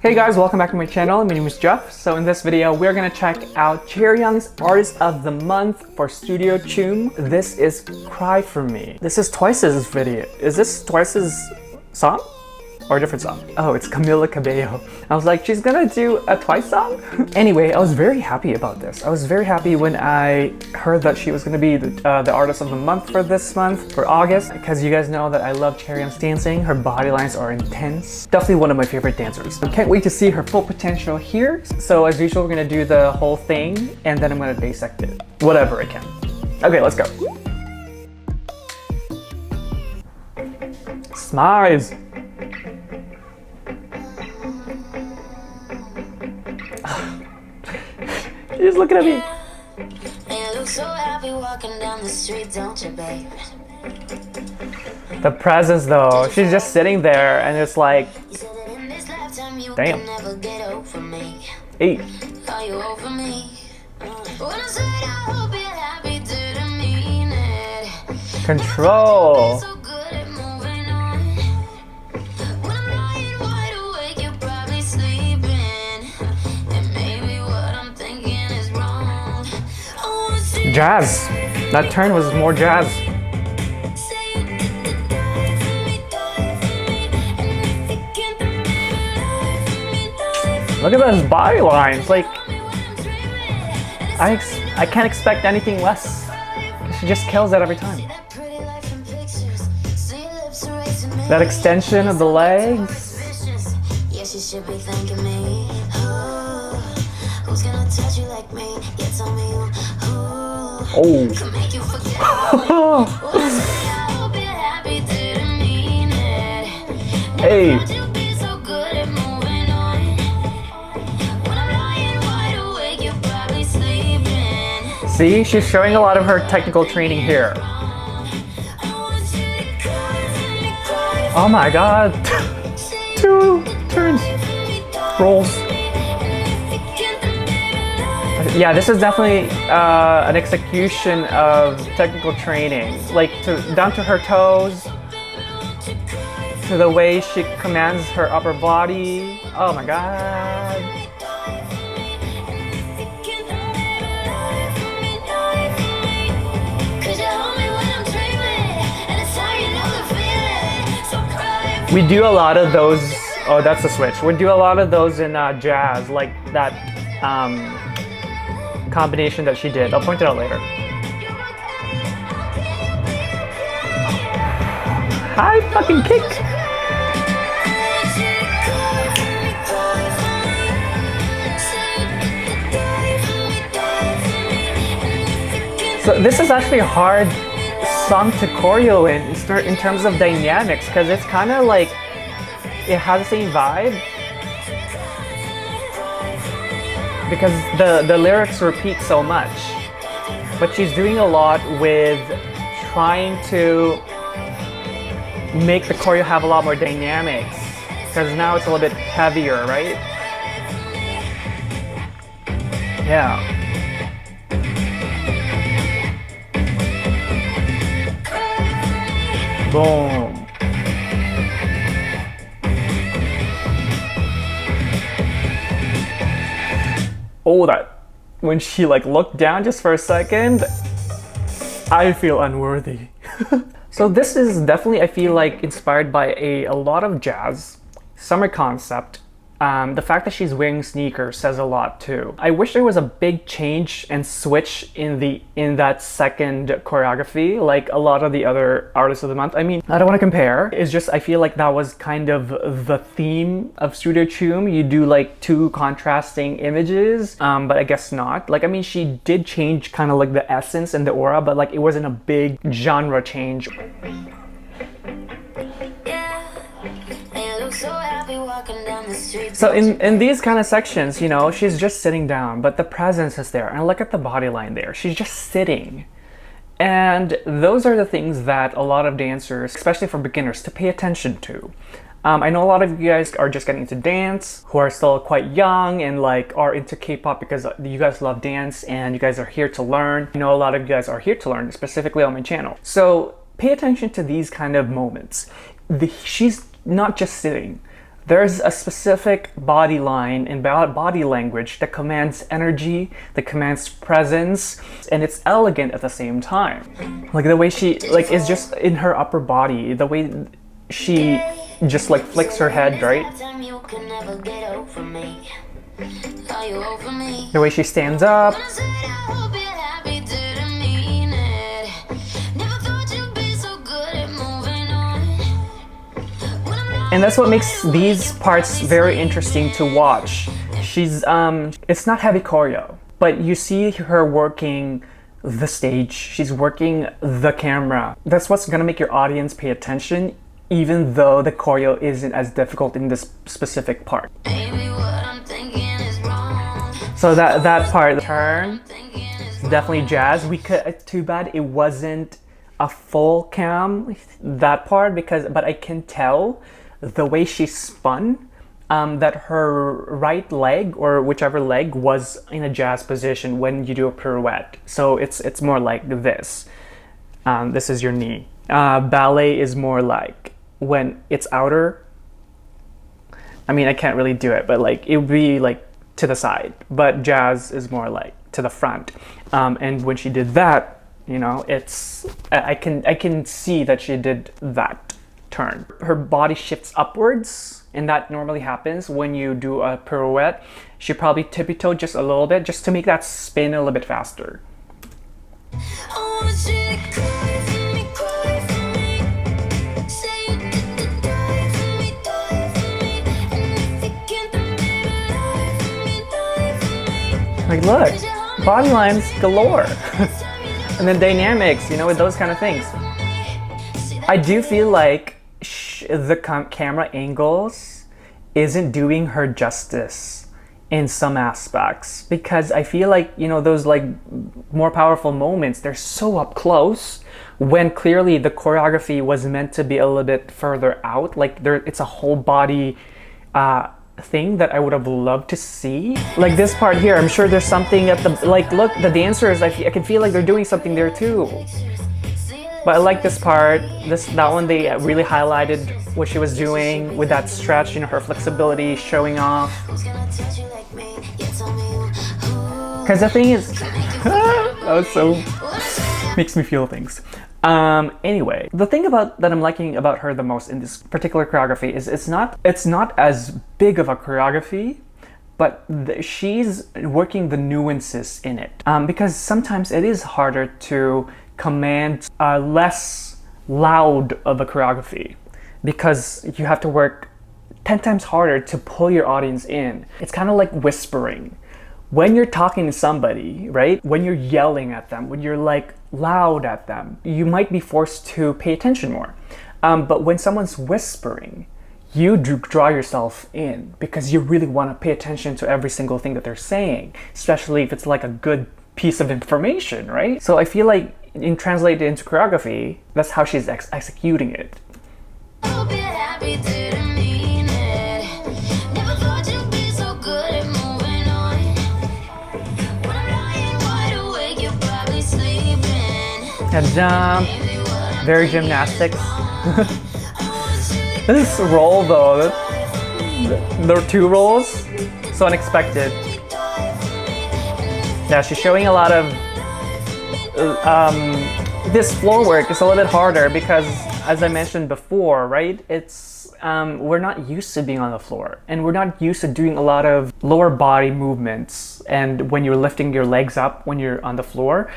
Hey guys, welcome back to my channel. My name is Jeff. So in this video, we're gonna check out Chaeryeong's Artist of the Month for Studio Choom. This is Cry For Me. This is Twice's video. Is this Twice's song? Or a different song? Oh, it's Camila Cabello. I was like, she's gonna do a Twice song? Anyway, I was very happy about this. I was very happy when I heard that she was gonna be the Artist of the Month for this month, for August, because you guys know that I love Chaeryeong's dancing. Her body lines are intense. Definitely one of my favorite dancers. I can't wait to see her full potential here. So as usual, we're gonna do the whole thing, and then I'm gonna dissect it. Whatever I can. Okay, let's go. Smiles. She's looking at me. You look so happy walking down the street, don't you, babe? The presence though, she's just sitting there and it's like, You said that in this lifetime you damn. can never get over me. Hey. Are you over me? When I said I hope you're happy, didn't mean it. Control. So good at moving on. When I'm lying wide awake, you're probably sleeping. And maybe what I'm thinking is wrong. I wanna see Jazz. That turn was more jazz. Look at those body lines. Like, I can't expect anything less. She just kills it every time. That extension of the legs. Yeah, she should be thanking me. Who's gonna touch you like me? Yeah, tell me who can make you forget. I hope you're happy, didn't mean it. Hey. You'd be so good at moving on. When I'm lying wide awake, you're probably sleeping. See, she's showing a lot of her technical training here. Oh my god. Two turns. Rolls. Yeah, this is definitely an execution of technical training. Like, down to her toes, to the way she commands her upper body. Oh my god. We do a lot of those. Oh, that's the switch. We do a lot of those in jazz, like that combination that she did. I'll point it out later. High fucking kick. So this is actually a hard song to choreo in terms of dynamics, because it's kind of like it has the same vibe, because the lyrics repeat so much, but she's doing a lot with trying to make the choreo have a lot more dynamics, because now it's a little bit heavier, right? Yeah. Boom. Oh, that when she like looked down just for a second, I feel unworthy. So this is definitely, I feel like, inspired by a lot of jazz, summer concept. The fact that she's wearing sneakers says a lot too. I wish there was a big change and switch in that second choreography, like a lot of the other artists of the month. I mean, I don't want to compare. It's just, I feel like that was kind of the theme of Studio Choom. You do like two contrasting images, but I guess not. Like, I mean, she did change kind of like the essence and the aura, but like it wasn't a big genre change. So in these kind of sections, you know, she's just sitting down, but the presence is there. And look at the body line there. She's just sitting. And those are the things that a lot of dancers, especially for beginners, to pay attention to. I know a lot of you guys are just getting into dance, who are still quite young and like are into K-pop because you guys love dance and you guys are here to learn. I know a lot of you guys are here to learn, specifically on my channel. So pay attention to these kind of moments. She's not just sitting. There's a specific body line and body language that commands energy, that commands presence, and it's elegant at the same time. Like the way she like is just in her upper body, the way she just like flicks her head, right? The way she stands up. And that's what makes these parts very interesting to watch. She's it's not heavy choreo, but you see her working the stage, she's working the camera. That's what's gonna make your audience pay attention, even though the choreo isn't as difficult in this specific part. So that part, turn, definitely jazz. Too bad it wasn't a full cam, that part, but I can tell the way she spun, that her right leg or whichever leg was in a jazz position when you do a pirouette. So it's more like this. This is your knee. Ballet is more like when it's outer. I mean, I can't really do it, but like it would be like to the side. But jazz is more like to the front. And when she did that, you know, I can see that she did that turn. Her body shifts upwards, and that normally happens when you do a pirouette. She probably tippy-toed just a little bit just to make that spin a little bit faster. Like, look, body lines galore. And then dynamics, you know, with those kind of things. I do feel like the camera angles isn't doing her justice in some aspects, because I feel like, you know, those like more powerful moments, they're so up close when clearly the choreography was meant to be a little bit further out. Like it's a whole body thing that I would have loved to see. Like this part here, I'm sure there's something at the, like, look, the dancers, I can feel like they're doing something there too. But I like this part, that one they really highlighted what she was doing with that stretch, you know, her flexibility showing off. Because the thing is, that was so, makes me feel things. Anyway, the thing that I'm liking about her the most in this particular choreography is it's not as big of a choreography, but she's working the nuances in it. Because sometimes it is harder to command less loud of a choreography, because you have to work 10 times harder to pull your audience in. It's kind of like whispering. When you're talking to somebody, right? When you're yelling at them, when you're like loud at them, you might be forced to pay attention more. But when someone's whispering, you draw yourself in because you really want to pay attention to every single thing that they're saying, especially if it's like a good piece of information, right? So I feel like in translated into choreography, that's how she's executing it. A jump, very gymnastics. This roll though, there are two rolls, so unexpected. Yeah, she's showing a lot of this floor work is a little bit harder because, as I mentioned before, right, it's we're not used to being on the floor, and we're not used to doing a lot of lower body movements, and when you're lifting your legs up when you're on the floor,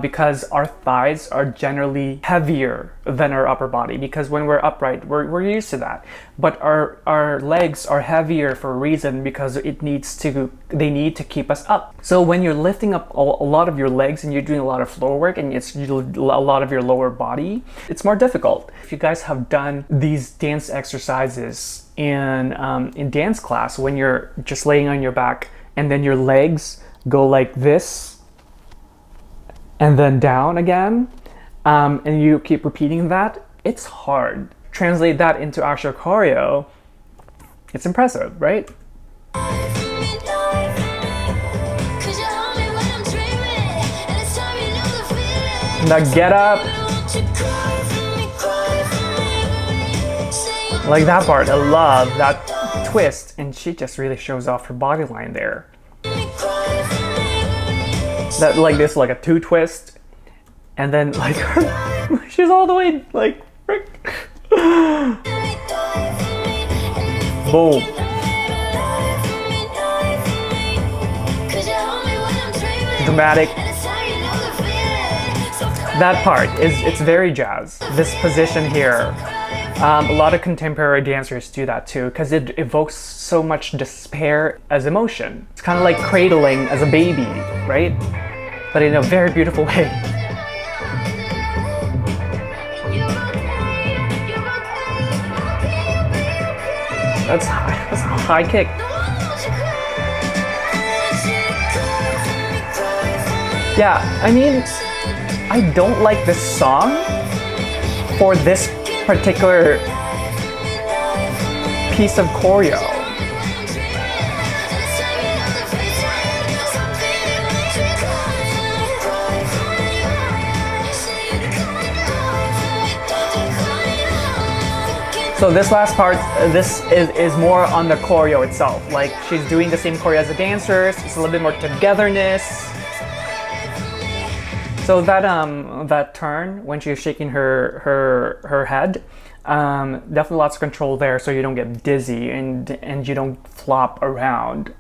because our thighs are generally heavier than our upper body, because when we're upright we're used to that, but our legs are heavier for a reason, because they need to keep us up. So when you're lifting up a lot of your legs and you're doing a lot of floor work and it's a lot of your lower body, it's more difficult. If you guys have done these dance exercises in dance class, when you're just laying on your back and then your legs go like this and then down again, and you keep repeating that, it's hard. Translate that into actual choreo, it's impressive, right? Now get up. Like that part, I love that twist, and she just really shows off her body line there. That like this, like a 2 twist, and then like she's all the way like frick. Boom. Dramatic. That part is, it's very jazz. This position here, a lot of contemporary dancers do that too, because it evokes so much despair as emotion. It's kind of like cradling as a baby, right? But in a very beautiful way. That's high. That's a high kick. Yeah, I mean, I don't like this song for this particular piece of choreo. So this last part, this is more on the choreo itself. Like, she's doing the same choreo as the dancers. It's a little bit more togetherness. So that turn when she's shaking her head, definitely lots of control there, so you don't get dizzy and you don't flop around.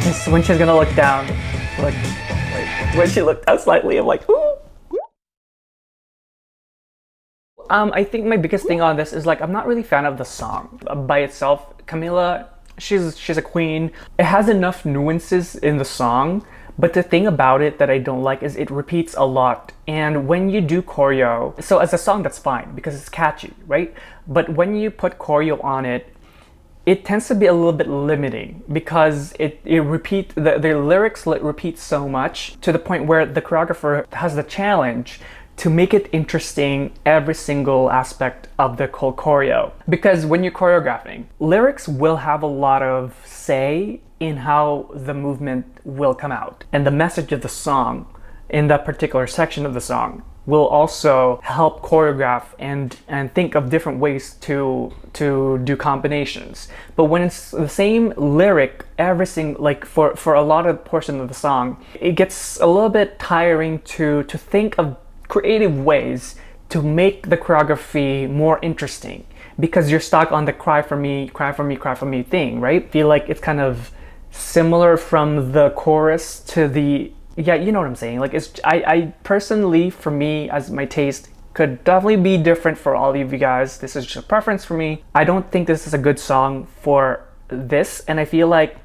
It's when she's gonna look down, like when she looked down slightly, I'm like, ooh. I think my biggest thing on this is like I'm not really a fan of the song by itself. Camila, she's a queen. It has enough nuances in the song, but the thing about it that I don't like is it repeats a lot. And when you do choreo, so as a song that's fine because it's catchy, right? But when you put choreo on it, it tends to be a little bit limiting because the lyrics repeat so much to the point where the choreographer has the challenge to make it interesting every single aspect of the whole choreo. Because when you're choreographing, lyrics will have a lot of say in how the movement will come out. And the message of the song in that particular section of the song will also help choreograph and think of different ways to do combinations. But when it's the same lyric, like for a lot of portion of the song, it gets a little bit tiring to think of creative ways to make the choreography more interesting, because you're stuck on the cry for me, cry for me, cry for me thing, right? Feel like it's kind of similar from the chorus to the, yeah, you know what I'm saying? Like, I personally, for me, as my taste, could definitely be different for all of you guys. This is just a preference for me. I don't think this is a good song for this, and I feel like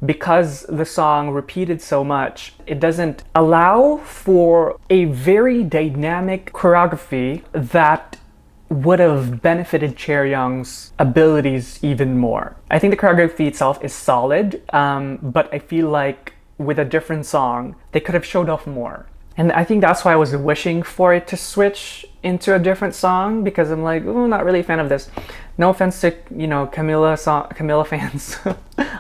because the song repeated so much, it doesn't allow for a very dynamic choreography that would have benefited Chaeryeong's abilities even more. I think the choreography itself is solid, but I feel like with a different song, they could have showed off more. And I think that's why I was wishing for it to switch into a different song, because I'm like, ooh, not really a fan of this. No offense to, Camila fans.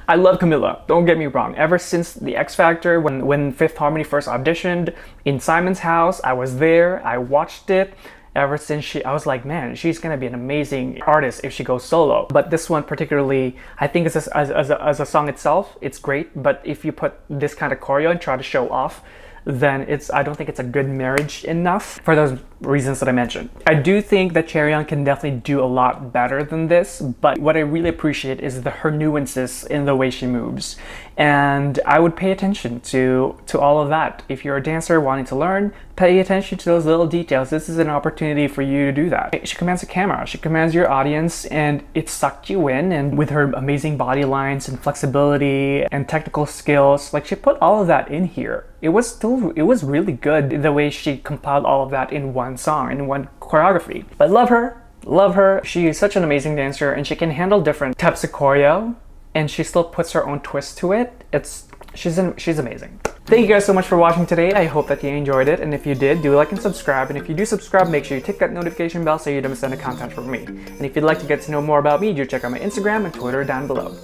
I love Camila, don't get me wrong. Ever since the X Factor, when Fifth Harmony first auditioned in Simon's house, I was there, I watched it. Ever since I was like, man, she's gonna be an amazing artist if she goes solo. But this one particularly, I think as a song itself, it's great. But if you put this kind of choreo and try to show off, then I don't think it's a good marriage enough for those reasons that I mentioned. I do think that Chaeryeong can definitely do a lot better than this, but what I really appreciate is her nuances in the way she moves. And I would pay attention to all of that. If you're a dancer wanting to learn, pay attention to those little details. This is an opportunity for you to do that. She commands a camera, she commands your audience, and it sucked you in. And with her amazing body lines and flexibility and technical skills, like, she put all of that in here. It was really good the way she compiled all of that in one song, in one choreography. But love her. She is such an amazing dancer, and she can handle different types of choreo, and she still puts her own twist to it. She's amazing. Thank you guys so much for watching today. I hope that you enjoyed it, and if you did, do like and subscribe. And if you do subscribe, make sure you tick that notification bell so you don't miss any content from me. And if you'd like to get to know more about me, do check out my Instagram and Twitter down below.